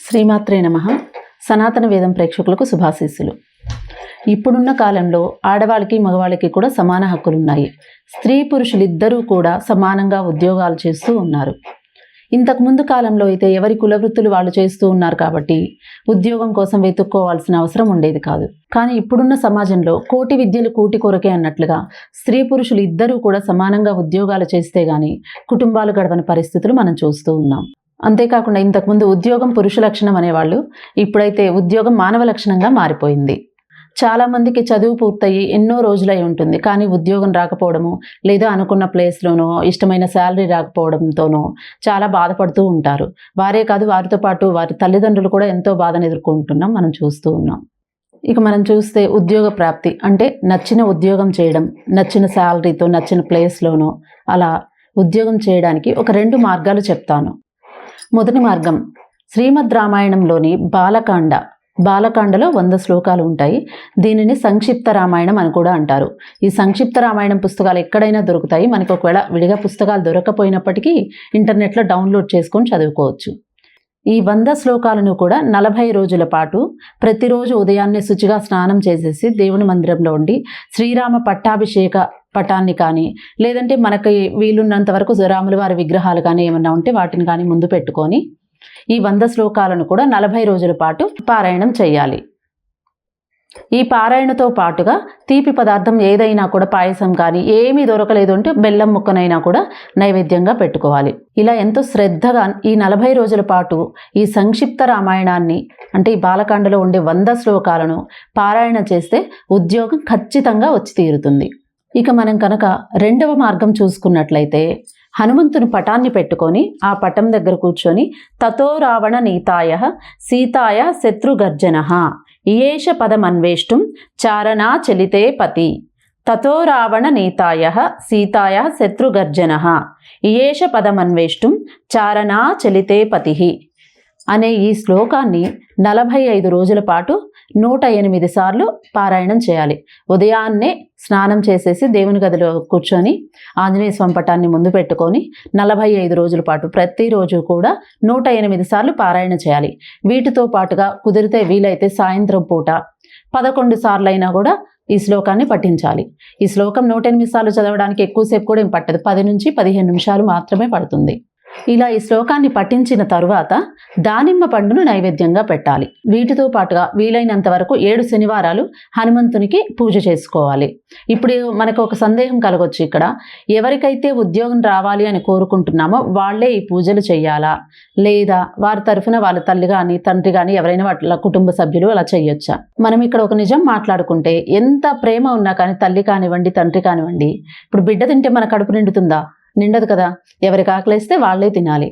శ్రీమాత్రే నమః. సనాతన వేదం ప్రేక్షకులకు శుభాశీస్సులు. ఇప్పుడున్న కాలంలో ఆడవాళ్ళకి మగవాళ్ళకి కూడా సమాన హక్కులు ఉన్నాయి. స్త్రీ పురుషులిద్దరూ కూడా సమానంగా ఉద్యోగాలు చేస్తూ ఉన్నారు. ఇంతకుముందు కాలంలో అయితే ఎవరి కులవృత్తులు వాళ్ళు చేస్తూ ఉన్నారు కాబట్టి ఉద్యోగం కోసం వెతుక్కోవాల్సిన అవసరం ఉండేది కాదు. కానీ ఇప్పుడున్న సమాజంలో కోటి విద్యలు కూటి కొరకే అన్నట్లుగా స్త్రీ పురుషులు ఇద్దరూ కూడా సమానంగా ఉద్యోగాలు చేస్తే గానీ కుటుంబాలు గడవని పరిస్థితులు మనం చూస్తూ ఉన్నాం. అంతేకాకుండా ఇంతకుముందు ఉద్యోగం పురుష లక్షణం అనేవాళ్ళు, ఇప్పుడైతే ఉద్యోగం మానవ లక్షణంగా మారిపోయింది. చాలామందికి చదువు పూర్తయి ఎన్నో రోజులై ఉంటుంది, కానీ ఉద్యోగం రాకపోవడము, లేదా అనుకున్న ప్లేస్లోనో ఇష్టమైన శాలరీ రాకపోవడంతోనో చాలా బాధపడుతూ ఉంటారు. వారే కాదు, వారితో పాటు వారి తల్లిదండ్రులు కూడా ఎంతో బాధను ఎదుర్కొంటున్నాం, మనం చూస్తూ ఉన్నాం. ఇక మనం చూస్తే ఉద్యోగ ప్రాప్తి అంటే నచ్చిన ఉద్యోగం చేయడం, నచ్చిన శాలరీతో నచ్చిన ప్లేస్లోనో అలా ఉద్యోగం చేయడానికి ఒక 2 మార్గాలు చెప్తాను. మొదటి మార్గం శ్రీమద్ రామాయణంలోని బాలకాండలో 100 శ్లోకాలు ఉంటాయి. దీనిని సంక్షిప్త రామాయణం అని కూడా అంటారు. ఈ సంక్షిప్త రామాయణం పుస్తకాలు ఎక్కడైనా దొరుకుతాయి. మనకు ఒకవేళ విడిగా పుస్తకాలు దొరకకపోయినప్పటికీ ఇంటర్నెట్లో డౌన్లోడ్ చేసుకొని చదువుకోవచ్చు. ఈ 100 శ్లోకాలను కూడా 40 రోజుల పాటు ప్రతిరోజు ఉదయాన్నే శుచిగా స్నానం చేసేసి దేవుని మందిరంలో ఉండి శ్రీరామ పట్టాభిషేక పటాన్ని కానీ, లేదంటే మనకి వీలున్నంత వరకు రాముల వారి విగ్రహాలు కానీ ఏమన్నా ఉంటే వాటిని కానీ ముందు పెట్టుకొని ఈ 100 శ్లోకాలను కూడా 40 రోజుల పాటు పారాయణం చేయాలి. ఈ పారాయణతో పాటుగా తీపి పదార్థం ఏదైనా కూడా, పాయసం కానీ ఏమీ దొరకలేదు అంటే బెల్లం ముక్కనైనా కూడా నైవేద్యంగా పెట్టుకోవాలి. ఇలా ఎంతో శ్రద్ధగా ఈ 40 రోజుల పాటు ఈ సంక్షిప్త రామాయణాన్ని అంటే ఈ బాలకాండలో ఉండే 100 శ్లోకాలను పారాయణ చేస్తే ఉద్యోగం ఖచ్చితంగా వచ్చి తీరుతుంది. ఇక మనం కనుక 2వ మార్గం చూసుకున్నట్లయితే హనుమంతుని పటాన్ని పెట్టుకొని ఆ పటం దగ్గర కూర్చొని తతో రావణ నీతాయ సీతాయ శత్రుగర్జన ఇయేష పదమన్వేష్టం చారణా చలితే పతి. తతో రావణ నీతాయ సీతాయ శత్రుగర్జన ఇయేష పదమన్వేష్టం చారణా చలితే పతి అనే ఈ శ్లోకాన్ని 45 రోజుల పాటు 108 సార్లు పారాయణం చేయాలి. ఉదయాన్నే స్నానం చేసేసి దేవుని గదిలో కూర్చొని ఆంజనేయ స్వామి పటాన్ని ముందు పెట్టుకొని 45 రోజుల పాటు ప్రతిరోజు కూడా 108 సార్లు పారాయణ చేయాలి. వీటితో పాటుగా కుదిరితే వీలైతే సాయంత్రం పూట 11 సార్లు అయినా కూడా ఈ శ్లోకాన్ని పఠించాలి. ఈ శ్లోకం 108 సార్లు చదవడానికి ఎక్కువసేపు కూడా ఏం పట్టదు, 10 నుంచి 15 నిమిషాలు మాత్రమే పడుతుంది. ఇలా ఈ శ్లోకాన్ని పఠించిన తరువాత దానిమ్మ పండును నైవేద్యంగా పెట్టాలి. వీటితో పాటుగా వీలైనంత వరకు 7 శనివారాలు హనుమంతునికి పూజ చేసుకోవాలి. ఇప్పుడు మనకు ఒక సందేహం కలగొచ్చు, ఇక్కడ ఎవరికైతే ఉద్యోగం రావాలి అని కోరుకుంటున్నామో వాళ్ళే ఈ పూజలు చేయాలా, లేదా వారి తరఫున వాళ్ళ తల్లి కానీ తండ్రి కానీ ఎవరైనా వాళ్ళ కుటుంబ సభ్యులు అలా చేయొచ్చా? మనం ఇక్కడ ఒక నిజం మాట్లాడుకుంటే, ఎంత ప్రేమ ఉన్నా కానీ తల్లి కానివ్వండి తండ్రి కానివ్వండి, ఇప్పుడు బిడ్డ తింటే మన కడుపు నిండుతుందా? నిండదు కదా. ఎవరికి ఆకలిస్తే వాళ్ళే తినాలి.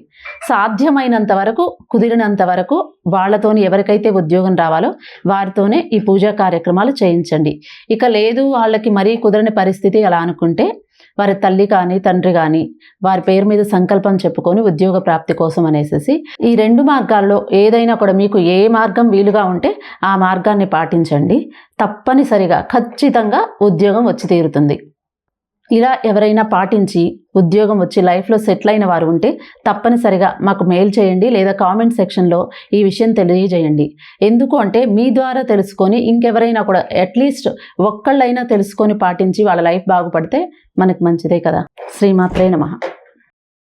సాధ్యమైనంత వరకు, కుదిరినంత వరకు వాళ్ళతోని ఎవరికైతే ఉద్యోగం రావాలో వారితోనే ఈ పూజా కార్యక్రమాలు చేయించండి. ఇక లేదు వాళ్ళకి మరీ కుదరని పరిస్థితి అలా అనుకుంటే వారి తల్లి కానీ తండ్రి కానీ వారి పేరు మీద సంకల్పం చెప్పుకొని ఉద్యోగ ప్రాప్తి కోసం అనేసి ఈ 2 మార్గాల్లో ఏదైనా కూడా మీకు ఏ మార్గం వీలుగా ఉంటే ఆ మార్గాన్ని పాటించండి. తప్పనిసరిగా ఖచ్చితంగా ఉద్యోగం వచ్చి తీరుతుంది. ఇలా ఎవరైనా పాటించి ఉద్యోగం వచ్చి లైఫ్లో సెటిల్ అయిన వారు ఉంటే తప్పనిసరిగా మాకు మెయిల్ చేయండి, లేదా కామెంట్ సెక్షన్లో ఈ విషయం తెలియజేయండి. ఎందుకు అంటే మీ ద్వారా తెలుసుకొని ఇంకెవరైనా కూడా అట్లీస్ట్ ఒక్కళ్ళైనా తెలుసుకొని పాటించి వాళ్ళ లైఫ్ బాగుపడితే మనకు మంచిదే కదా. శ్రీమాత్రే నమః.